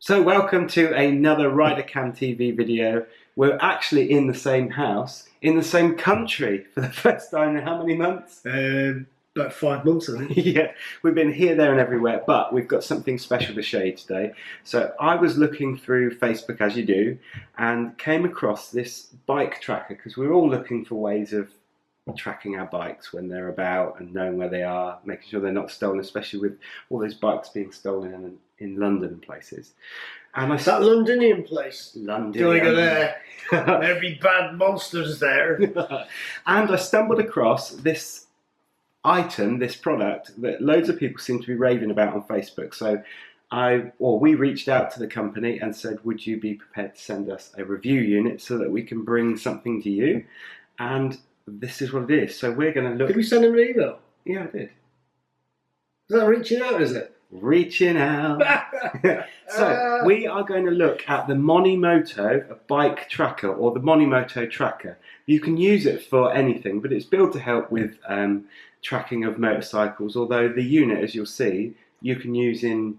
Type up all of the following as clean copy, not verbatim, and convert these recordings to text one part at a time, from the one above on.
So welcome to another RiderCamTV video. We're actually in the same house, in the same country for the first time in how many months? About 5 months, I think. Yeah, we've been here, there and everywhere, but we've got something special to show you today. So I was looking through Facebook, as you do, and came across this bike tracker because we're all looking for ways of tracking our bikes when they're about and knowing where they are, making sure they're not stolen, especially with all those bikes being stolen in London and places. And I That Londonian place. London. Don't go there. There'd be bad monsters there. And I stumbled across this item, this product that loads of people seem to be raving about on Facebook. So we reached out to the company and said, would you be prepared to send us a review unit so that we can bring something to you? And this is what it is. So we're going to look. Did we send him an email? Yeah, I did. Is that reaching out, is it? Reaching out. So we are going to look at the Monimoto bike tracker, or the Monimoto Tracker. You can use it for anything, but it's built to help with tracking of motorcycles, although the unit, as you'll see, you can use in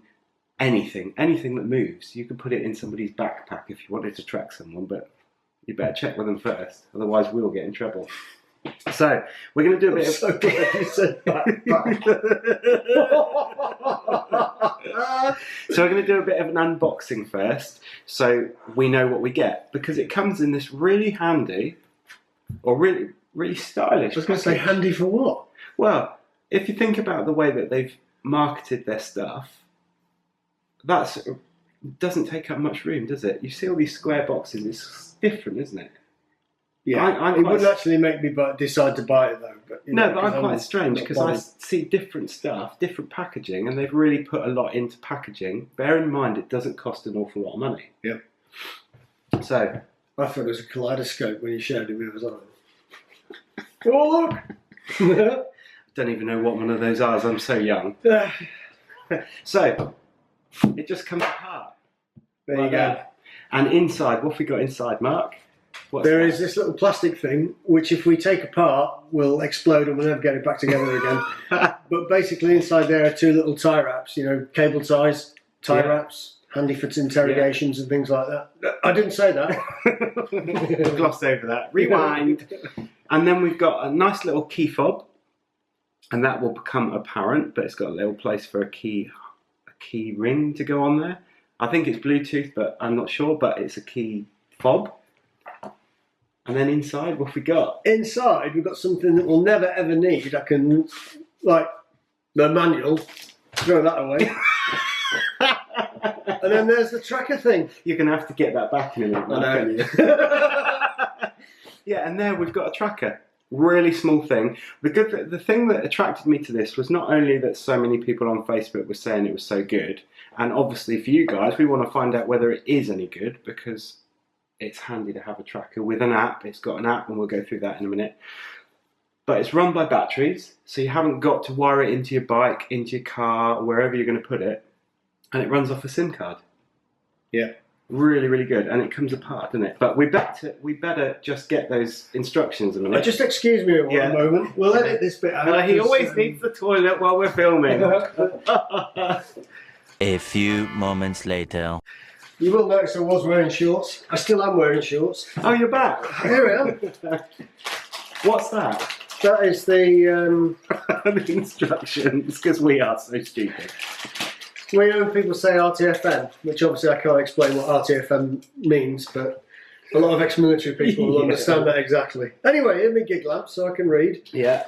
anything that moves. You can put it in somebody's backpack if you wanted to track someone, but you better check with them first, otherwise we'll get in trouble. So we're going to do a bit of... So glad you said backpack. So we're going to do a bit of an unboxing first, so we know what we get, because it comes in this really handy, or really stylish. I was going to say, handy for what? Well, if you think about the way that they've marketed their stuff, that doesn't take up much room, does it? You see all these square boxes, it's different, isn't it? Yeah, it wouldn't actually make me decide to buy it though. But, no, but I'm quite strange because I see different stuff, different packaging, and they've really put a lot into packaging. Bear in mind, it doesn't cost an awful lot of money. Yeah. So I thought it was a kaleidoscope when you showed it. It was like, oh look! Don't even know what one of those are. I'm so young. So it just comes apart. There you go. And inside, what have we got inside, Mark? There is this little plastic thing, which if we take apart, will explode and we'll never get it back together again. But basically inside there are two little tie wraps, you know, cable ties, tie wraps, handy for interrogations and things like that. I didn't say that. Gloss over that. Rewind. And then we've got a nice little key fob, and that will become apparent, but it's got a little place for a key ring to go on there. I think it's Bluetooth, but I'm not sure, but it's a key fob. And then inside, what have we got? Inside, we've got something that we'll never ever need. I can, like, the manual, throw that away. And then there's the tracker thing. You're going to have to get that back in a minute, aren't you? Yeah, and there we've got a tracker. Really small thing. The thing that attracted me to this was not only that so many people on Facebook were saying it was so good, and obviously for you guys, we want to find out whether it is any good, because it's handy to have a tracker with an app. It's got an app, and we'll go through that in a minute. But it's run by batteries, so you haven't got to wire it into your bike, into your car, wherever you're going to put it. And it runs off a SIM card. Yeah. Really, really good. And it comes apart, doesn't it? But we better just get those instructions in a minute. Just excuse me one moment. We'll edit this bit out. He always needs the toilet while we're filming. A few moments later. You will notice I was wearing shorts. I still am wearing shorts. Oh, you're back? Here I am. What's that? That is the instructions, because we are so stupid. When people say RTFM, which obviously I can't explain what RTFM means, but a lot of ex-military people will understand that exactly. Anyway, here's my gig lamp so I can read. Yeah.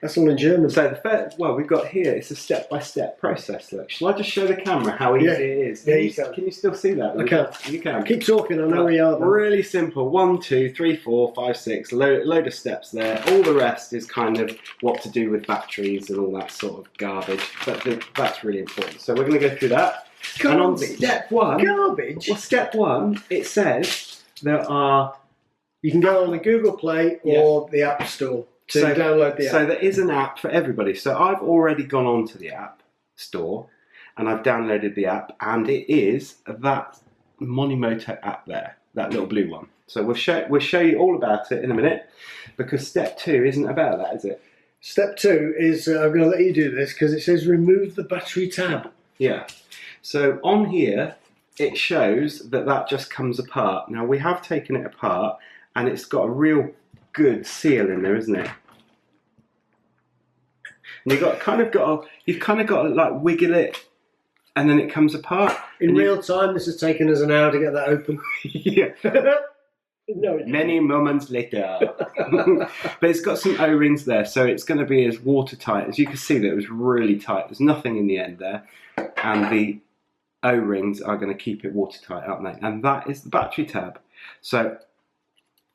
That's all in German. So we've got here, it's a step-by-step process. Look. Shall I just show the camera how easy it is? Yeah, can you still see that? I can. You can. Keep talking, I know where you are. Though. Really simple. 1, 2, 3, 4, 5, 6. Load of steps there. All the rest is kind of what to do with batteries and all that sort of garbage. But that's really important. So we're going to go through that. Garbage. And on step 1... Garbage? Well, step 1, it says there are... You can go on the Google Play or the App Store. Download the app. So there is an app for everybody. So I've already gone on to the app store and I've downloaded the app, and it is that Monimoto app there, that little blue one. So we'll show you all about it in a minute, because step 2 isn't about that, is it? Step 2 is, I'm going to let you do this because it says remove the battery tab. Yeah. So on here, it shows that that just comes apart. Now we have taken it apart, and it's got a real good seal in there, isn't it? And you've kind of got to like wiggle it, and then it comes apart. In real time, this has taken us an hour to get that open. Yeah. No, Many moments later. But it's got some O-rings there, so it's going to be as watertight. As you can see, that it was really tight. There's nothing in the end there, and the O-rings are going to keep it watertight, aren't they? And that is the battery tab. So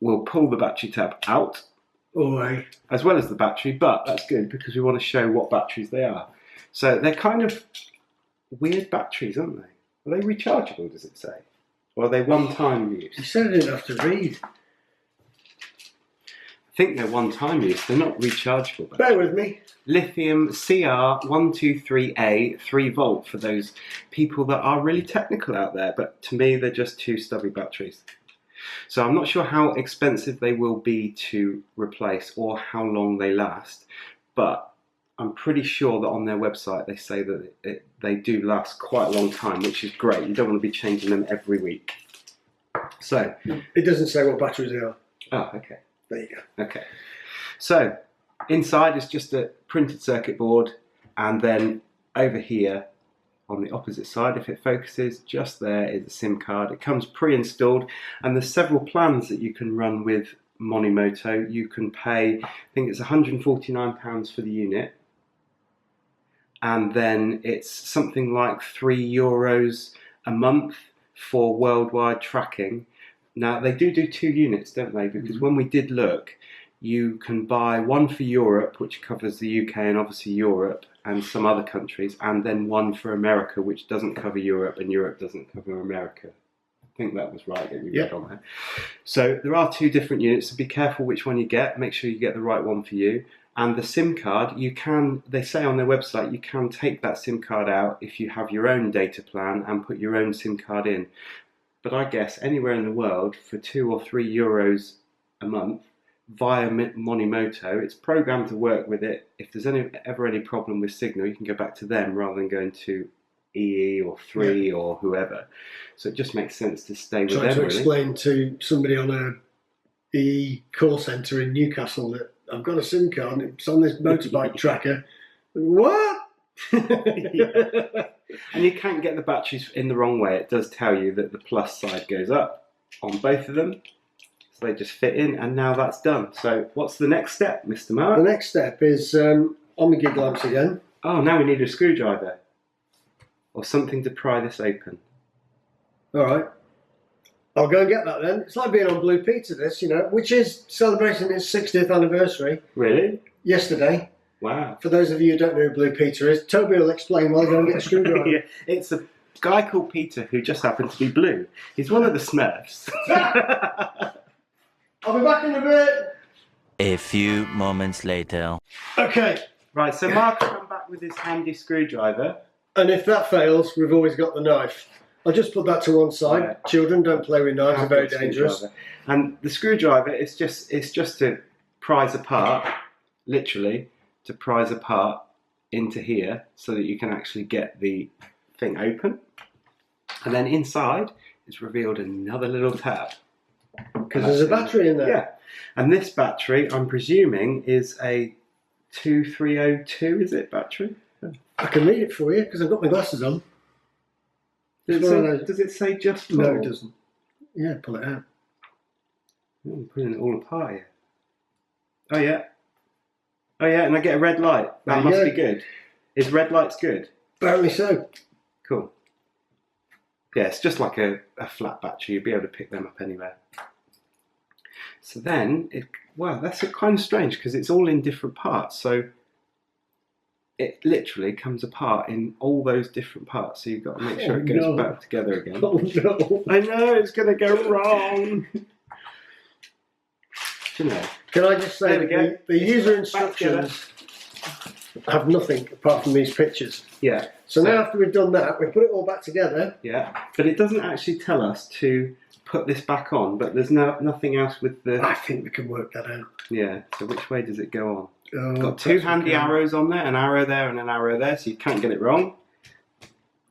we'll pull the battery tab out, as well as the battery, but that's good because we want to show what batteries they are. So they're kind of weird batteries, aren't they? Are they rechargeable, does it say? Or are they one-time use? You said I didn't have to read. I think they're one-time use. They're not rechargeable. Bear with me. Lithium CR123A 3 volt for those people that are really technical out there. But to me, they're just two stubby batteries. So I'm not sure how expensive they will be to replace or how long they last. But I'm pretty sure that on their website they say that they do last quite a long time, which is great. You don't want to be changing them every week. So it doesn't say what batteries they are. Oh, okay. There you go. Okay. So inside is just a printed circuit board, and then over here on the opposite side, if it focuses, just there is a SIM card. It comes pre-installed, and there's several plans that you can run with Monimoto. You can pay, I think it's £149 for the unit, and then it's something like €3 a month for worldwide tracking. Now they do 2 units, don't they? Because when we did look, you can buy one for Europe, which covers the UK and obviously Europe and some other countries, and then one for America, which doesn't cover Europe, and Europe doesn't cover America. I think that was right that we read on there. So there are 2 different units, so be careful which one you get. Make sure you get the right one for you. And the SIM card, you can, they say on their website, you can take that SIM card out if you have your own data plan and put your own SIM card in. But I guess anywhere in the world for €2 or €3 a month via Monimoto, it's programmed to work with it. If there's ever any problem with signal, you can go back to them rather than going to EE or 3 or whoever. So it just makes sense to stay with them. Trying to explain to somebody on a EE call centre in Newcastle that I've got a SIM card and it's on this motorbike tracker. What? And you can't get the batteries in the wrong way. It does tell you that the plus side goes up on both of them. So they just fit in, and now that's done. So what's the next step, Mr. Mark? The next step is on the gig lamps again. Oh, now we need a screwdriver or something to pry this open. All right. I'll go and get that then. It's like being on Blue Peter, this, you know, which is celebrating its 60th anniversary. Really? Yesterday. Wow. For those of you who don't know who Blue Peter is, Toby will explain while I go and get a screwdriver. Yeah, it's a guy called Peter who just happened to be blue. He's one of the Smurfs. I'll be back in a bit. A few moments later. Okay. Right, so Mark will come back with his handy screwdriver. And if that fails, we've always got the knife. I'll just put that to one side. Right. Children, don't play with knives, they're very dangerous. And the screwdriver is just to prise apart, literally, to prise apart into here so that you can actually get the thing open. And then inside is revealed another little tab. Because there's a battery in there. Yeah. And this battery, I'm presuming, is a 2302, is it, battery? I can read it for you because I've got my glasses on. Does it say just for? No, it doesn't. Yeah, pull it out. Oh, I'm pulling it all apart here. Oh yeah. Oh yeah, and I get a red light. That must be good. Is red lights good? Apparently so. Cool. Yeah, it's just like a flat battery. You'll be able to pick them up anywhere. So then, wow, that's kind of strange because it's all in different parts. So it literally comes apart in all those different parts. So you've got to make sure it goes back together again. Oh no. I know, it's going to go wrong. You know. Can I just say the user instructions have nothing apart from these pictures. Yeah. So now after we've done that, we put it all back together. Yeah, but it doesn't actually tell us to put this back on, but there's nothing else with the... I think we can work that out. Yeah, so which way does it go on? Oh, It's got 2 handy arrows on there, an arrow there and an arrow there, so you can't get it wrong.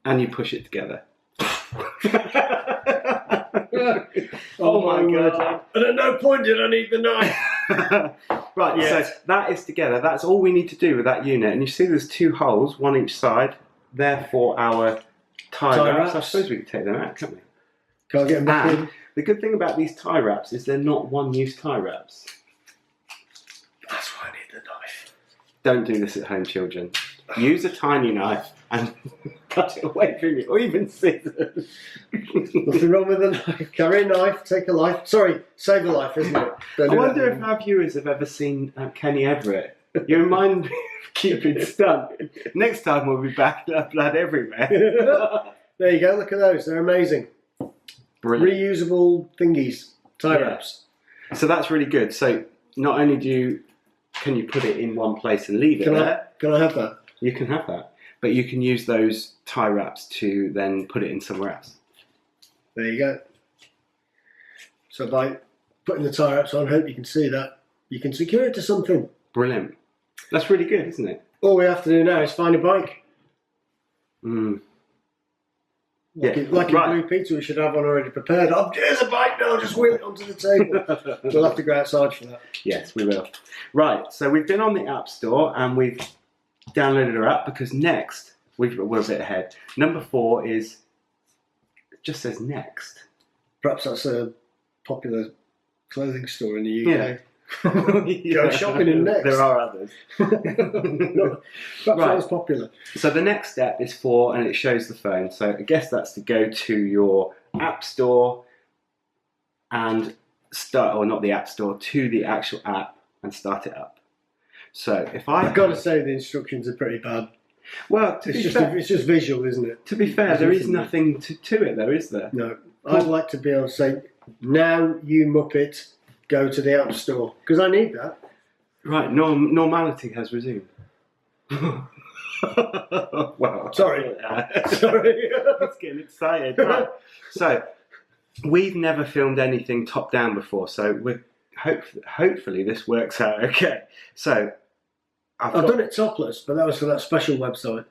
And you push it together. Oh my God. And at no point did I need the knife. Right, Yes. so that is together. That's all we need to do with that unit. And you see there's 2 holes, one each side. They're for our tie wraps. I suppose we could take them out, can't we? Can't get them back in. And the good thing about these tie wraps is they're not one-use tie wraps. That's why I need the knife. Don't do this at home, children. Use a tiny knife and cut it away from you, or even scissors. Nothing wrong with a knife. Carry a knife, take a life. Sorry, save a life, isn't it? Don't I do wonder that if our viewers have ever seen Kenny Everett. You remind me of Cupid stunt. Next time we'll be back, blood everywhere. There you go, look at those. They're amazing. Brilliant. Reusable thingies, tie Yeah. wraps. So that's really good. So not only can you put it in one place and leave it there, Can I have that? you can have that, but you can use those tie wraps to then put it in somewhere else. There you go. So by putting the tie wraps on, I hope you can see that. You can secure it to something. Brilliant. That's really good, isn't it? All we have to do now is find a bike. Mm. Like, Yeah, like right. in Blue Pizza, we should have one already prepared. Oh, there's a bike now, just wheel it onto the table. We'll have to go outside for that. Yes, we will. Right, so we've been on the App Store and we've downloaded our app because next, we're a bit ahead. Number 4 is, it just says next. Perhaps that's a popular clothing store in the UK. Yeah. Go shopping in Next. There are others. Perhaps that was popular. So the next step is and it shows the phone. So I guess that's to go to your App Store and start, or not the App Store, to the actual app and start it up. So if I've got to say the instructions are pretty bad. well, It's just visual, isn't it? to be fair, there is nothing to it though, is there? No. I'd like to be able to say, now you Muppet, go to the App Store. Because I need that. Right, normality has resumed. Well, Sorry. Sorry. It's getting excited. Right. So, we've never filmed anything top down before, so we're hopefully this works out okay. So, I've done it topless, but that was for that special website.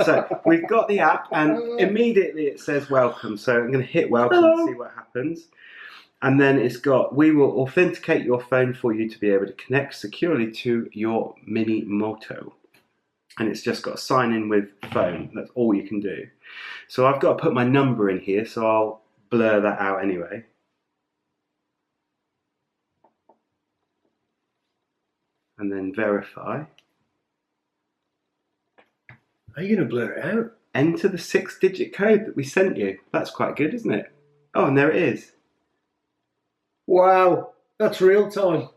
So we've got the app and immediately it says welcome. So I'm going to hit welcome and see what happens. And then it's got, we will authenticate your phone for you to be able to connect securely to your Monimoto. And it's just got sign in with phone. That's all you can do. So I've got to put my number in here, so I'll blur that out anyway. And then verify. Are you going to blur it out? Enter the 6-digit code that we sent you. That's quite good, isn't it? Oh, and there it is. Wow, that's real time.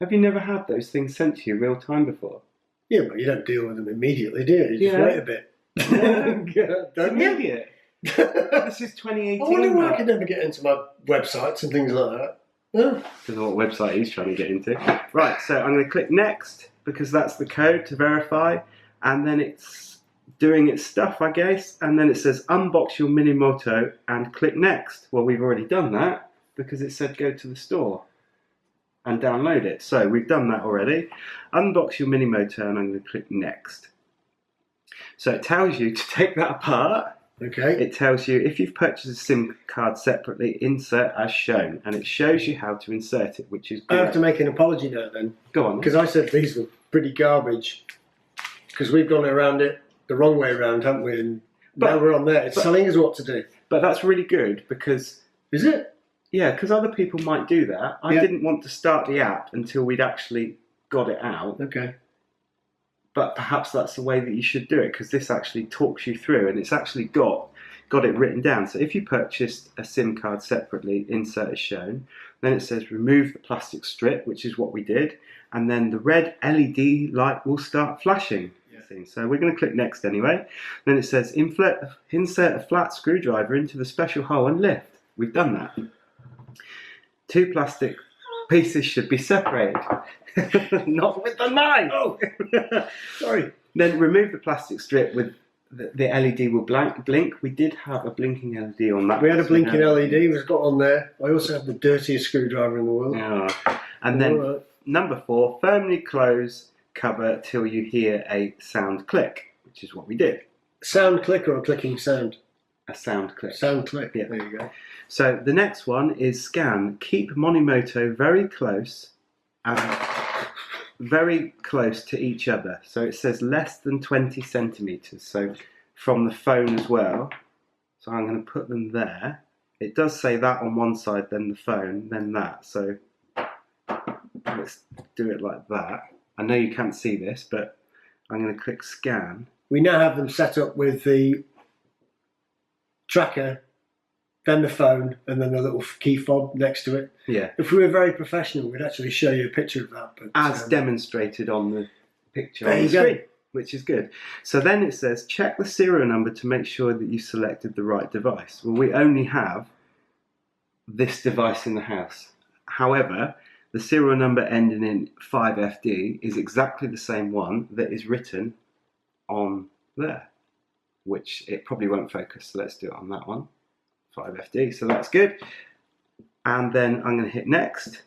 Have you never had those things sent to you real time before? Yeah, but you don't deal with them immediately, do you? You just Yeah. wait a bit. It's Don't you? immediate. This is 2018. I wonder why I now. could never get into my websites and things like that. No? Don't know what website he's trying to get into. Right, so I'm going to click next because that's the code to verify, and then it's doing its stuff, I guess, and then it says unbox your Monimoto and click next. Well, we've already done that because it said go to the store and download it. So we've done that already. Unbox your Monimoto and I'm going to click next. So it tells you to take that apart. Okay. It tells you if you've purchased a SIM card separately, insert as shown, and it shows you how to insert it, which is I good. have to make an apology now then, Go on. because I said these were pretty garbage. Because we've gone around it the wrong way around, haven't we? And now we're on there. It's telling us what to do. But that's really good because, Is it? yeah, because other people might do that. I Yeah. didn't want to start the app until we'd actually got it out. Okay. But perhaps that's the way that you should do it because this actually talks you through and it's actually got it written down. So if you purchased a SIM card separately, insert as shown, then it says remove the plastic strip, which is what we did, and then the red LED light will start flashing. Yeah. So we're going to click next anyway. Then it says insert a flat screwdriver into the special hole and lift. We've done that. 2 plastic pieces should be separated. Not with the knife! Oh! Sorry. Then remove the plastic strip with the LED will blink. We did have a blinking LED on that. We had a blinking LED, we've got on there. I also have the dirtiest screwdriver in the world. Yeah. And then Alright. number 4, firmly close cover till you hear a sound click, which is what we did. Sound click or a clicking sound? A sound click. Sound click. Yeah. There you go. So the next one is scan. Keep Monimoto very close and very close to each other. So it says less than 20 centimeters. So from the phone as well. So I'm going to put them there. It does say that on one side, then the phone, then that. So let's do it like that. I know you can't see this, but I'm going to click scan. We now have them set up with the tracker, then the phone, and then the little key fob next to it. Yeah. If we were very professional, we'd actually show you a picture of that. But, As demonstrated on the picture there on the you go. screen, which is good. So then it says, check the serial number to make sure that you selected the right device. Well, we only have this device in the house. However, the serial number ending in 5FD is exactly the same one that is written on there, which it probably won't focus. So let's do it on that one, 5FD. So that's good. And then I'm going to hit next.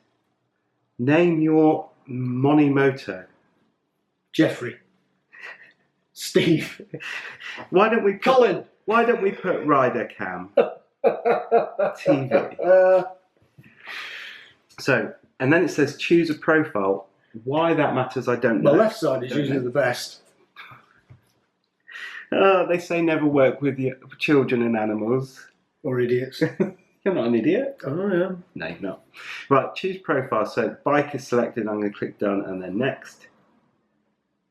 Name your Monimoto. Jeffrey. Steve. Why don't we put, Colin. Why don't we put RiderCam TV? So, and then it says choose a profile. Why that matters, I don't know. The left side is Don't usually know. the best. They say never work with your children and animals. Or idiots. You're not an idiot. Oh, yeah. No, you're not. Right, choose profile. So bike is selected. I'm going to click done and then next.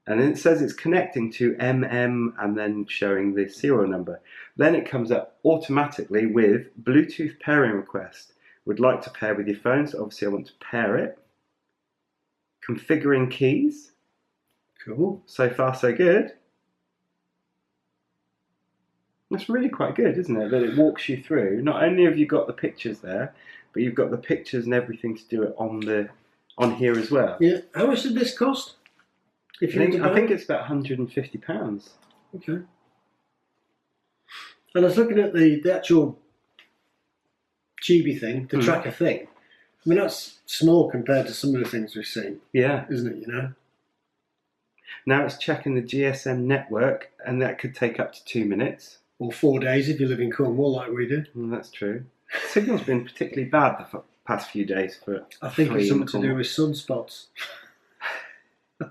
And then it says it's connecting to MM and then showing the serial number. Then it comes up automatically with Bluetooth pairing request. Would like to pair with your phone, so obviously I want to pair it. Configuring keys. Cool. So far so good. That's really quite good, isn't it? That it walks you through. Not only have you got the pictures there, but you've got the pictures and everything to do it on here as well. Yeah. How much did this cost? If I think it's about £150. Okay. And I was looking at the actual chibi thing, the tracker thing. I mean, that's small compared to some of the things we've seen, Yeah. isn't it, you know? Now it's checking the GSM network, and that could take up to 2 minutes. Or 4 days if you live in Cornwall like we do. That's true. Signal's been particularly bad the past few days for. I think it's something to do with sunspots.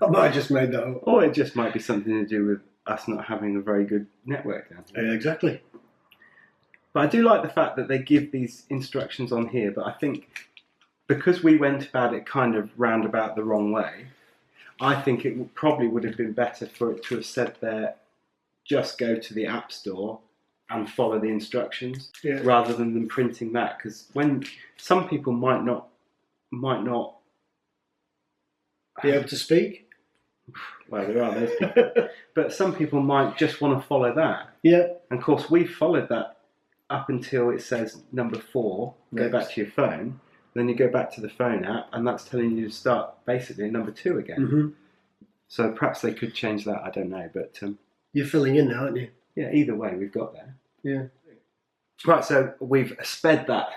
I might have just made that up. Or it just might be something to do with us not having a very good network down here. Yeah, exactly. But I do like the fact that they give these instructions on here, but I think because we went about it kind of roundabout the wrong way, I think it probably would have been better for it to have said there, just go to the App Store and follow the instructions, rather than them printing that. Because when some people might not Be able to speak? well, there are those people, but some people might just want to follow that. Yeah. And of course, we've followed that up until it says number 4, go back to your phone. Then you go back to the phone app, and that's telling you to start basically at number 2 again. Mm-hmm. So perhaps they could change that, I don't know. But You're filling in now, aren't you? yeah, either way, we've got there. Yeah. Right, so we've sped that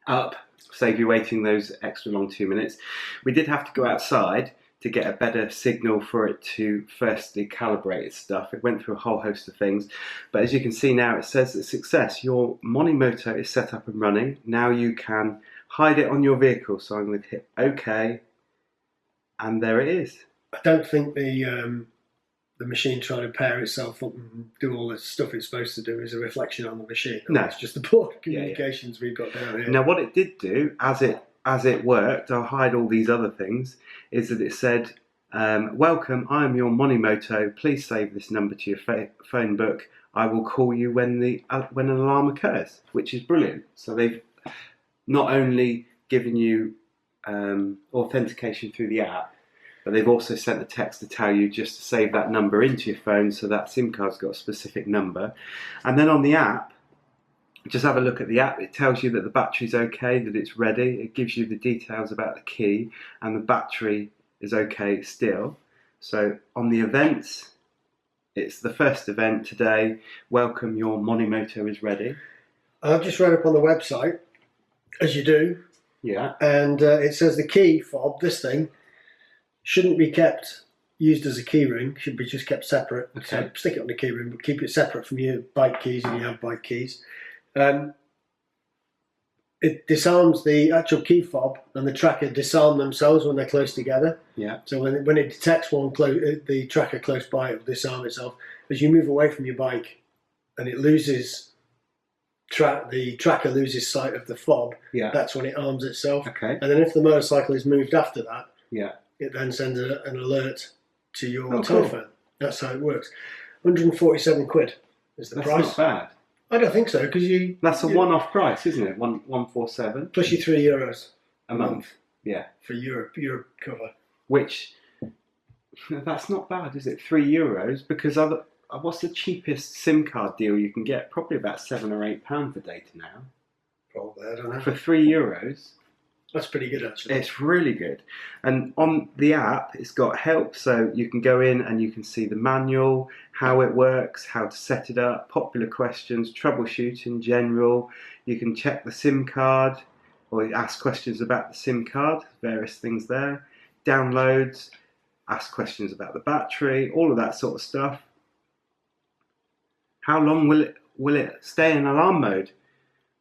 up, save you waiting those extra long 2 minutes. We did have to go outside to get a better signal for it to firstly calibrate its stuff. It went through a whole host of things. But as you can see now, it says that success. Your Monimoto is set up and running. Now you can hide it on your vehicle. So I'm going to hit OK. And there it is. I don't think the machine trying to pair itself up and do all the stuff it's supposed to do is a reflection on the machine. No. It's just the poor communications we've got down here. Now what it did do, as it worked, I'll hide all these other things, is that it said, welcome, I am your Monimoto, please save this number to your phone book, I will call you when an alarm occurs, which is brilliant. So they've not only given you authentication through the app, but they've also sent the text to tell you just to save that number into your phone, so that SIM card's got a specific number. And then on the app, just have a look at the app. It tells you that the battery's okay, that it's ready. It gives you the details about the key, and the battery is okay still. So on the events, it's the first event today. Welcome, your Monimoto is ready. I've just read up on the website, as you do, Yeah. And it says the key fob, this thing, shouldn't be used as a key ring, should be just kept separate. Okay. So stick it on the key ring, but keep it separate from your bike keys if you have bike keys. It disarms the actual key fob, and the tracker disarm themselves when they're close together. Yeah. So when it detects the tracker close by, it will disarm itself. As you move away from your bike, and it loses the tracker loses sight of the fob. Yeah. That's when it arms itself. Okay. And then if the motorcycle is moved after that, Yeah. it then sends an alert to your Oh, telephone. cool. That's how it works. 147 quid is the That's price. not bad. I don't think so, because That's a one-off price, isn't it? 147 plus you €3 a month. Yeah. for Europe cover. Which that's not bad, is it? €3 because what's the cheapest SIM card deal you can get? Probably about £7 or £8 for data now. Probably, I don't know. For €3. That's pretty good, actually. It's really good. And on the app, it's got help, so you can go in and you can see the manual, how it works, how to set it up, popular questions, troubleshoot in general. You can check the SIM card or ask questions about the SIM card, various things there. Downloads, ask questions about the battery, all of that sort of stuff. How long will it stay in alarm mode?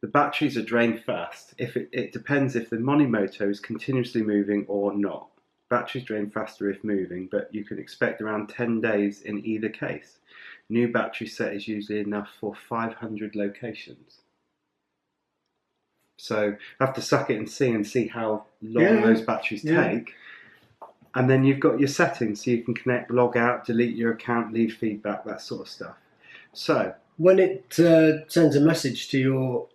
The batteries are drained fast. It depends if the Monimoto is continuously moving or not. Batteries drain faster if moving, but you can expect around 10 days in either case. New battery set is usually enough for 500 locations. So I have to suck it and see how long those batteries take. And then you've got your settings, so you can connect, log out, delete your account, leave feedback, that sort of stuff. So when it sends a message to your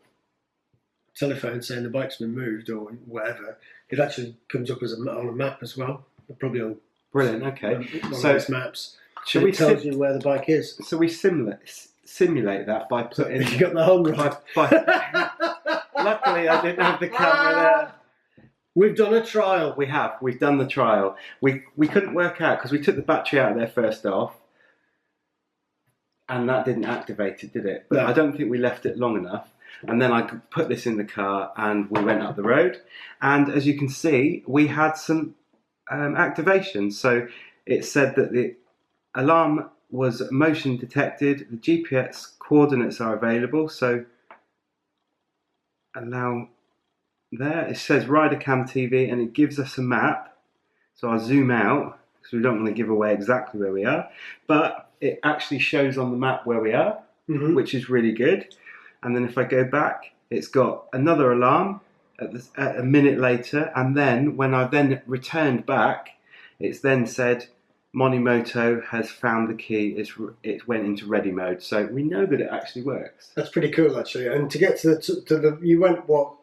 telephone saying the bike's been moved or whatever, it actually comes up on a map as well. Probably on brilliant. Okay, one so of those maps. Should we it tells you where the bike is. So we simulate that by putting. You got the home right. Luckily, I didn't have the camera there. We've done a trial. We've done the trial. We couldn't work out because we took the battery out of there first off, and that didn't activate it, did it? But No. I don't think we left it long enough. And then I could put this in the car, and we went up the road. And as you can see, we had some activations. So it said that the alarm was motion detected. The GPS coordinates are available. So allow there. It says RiderCamTV, and it gives us a map. So I'll zoom out because we don't want to give away exactly where we are. But it actually shows on the map where we are, which is really good. And then if I go back, it's got another alarm at a minute later. And then when I then returned back, it's then said, Monimoto has found the key. It went into ready mode. So we know that it actually works. That's pretty cool, actually. And to get to the you went, what,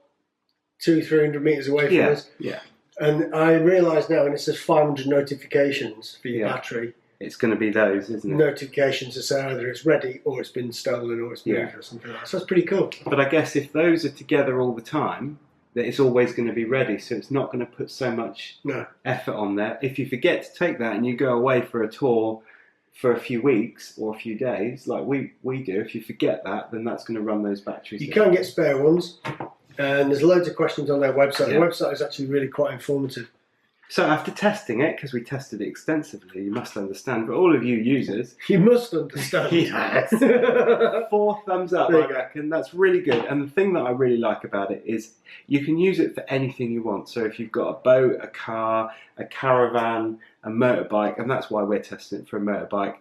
200-300 metres away from us? Yeah. And I realise now, and it says 500 notifications for your battery. It's going to be those, isn't it? Notifications to say either it's ready or it's been stolen or it's moved or something like that. So that's pretty cool. But I guess if those are together all the time, that it's always going to be ready. So it's not going to put so much effort on there. If you forget to take that and you go away for a tour for a few weeks or a few days, like we do, if you forget that, then that's going to run those batteries. You can get spare ones. And there's loads of questions on their website. Yeah. The website is actually really quite informative. So after testing it, because we tested it extensively, you must understand, but all of you users... You must understand. Yes. 4 thumbs up, I reckon. That's really good. And the thing that I really like about it is you can use it for anything you want. So if you've got a boat, a car, a caravan, a motorbike, and that's why we're testing it for a motorbike.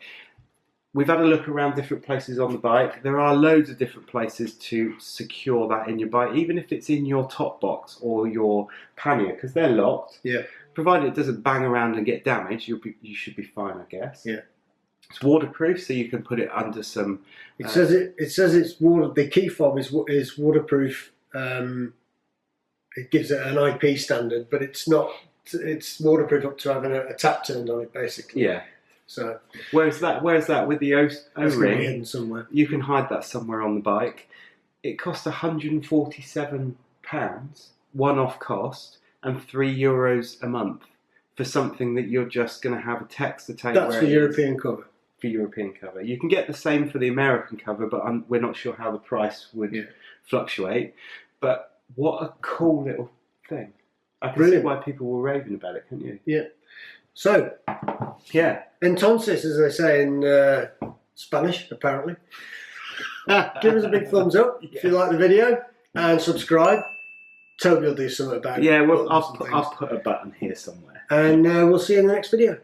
We've had a look around different places on the bike. There are loads of different places to secure that in your bike, even if it's in your top box or your pannier, because they're locked. Yeah. Provided it doesn't bang around and get damaged, you should be fine, I guess. Yeah. It's waterproof, so you can put it under some. It says it's water. The key fob is waterproof. It gives it an IP standard, but it's not. It's waterproof up to having a tap turned on it, basically. Yeah. So where's that with the O-ring? Hidden somewhere. You can hide that somewhere on the bike. It costs £147, one-off cost, and €3 a month for something that you're just going to have a text to take. That's for European cover. For European cover, you can get the same for the American cover, but we're not sure how the price would fluctuate. But what a cool little thing. I can see Brilliant. why people were raving about it, can't you? Yeah. So, Yeah. entonces, as they say in Spanish, apparently. Give us a big thumbs up if you like the video, and subscribe. Toby will do something about it. Yeah, well, I'll put a button here somewhere. And we'll see you in the next video.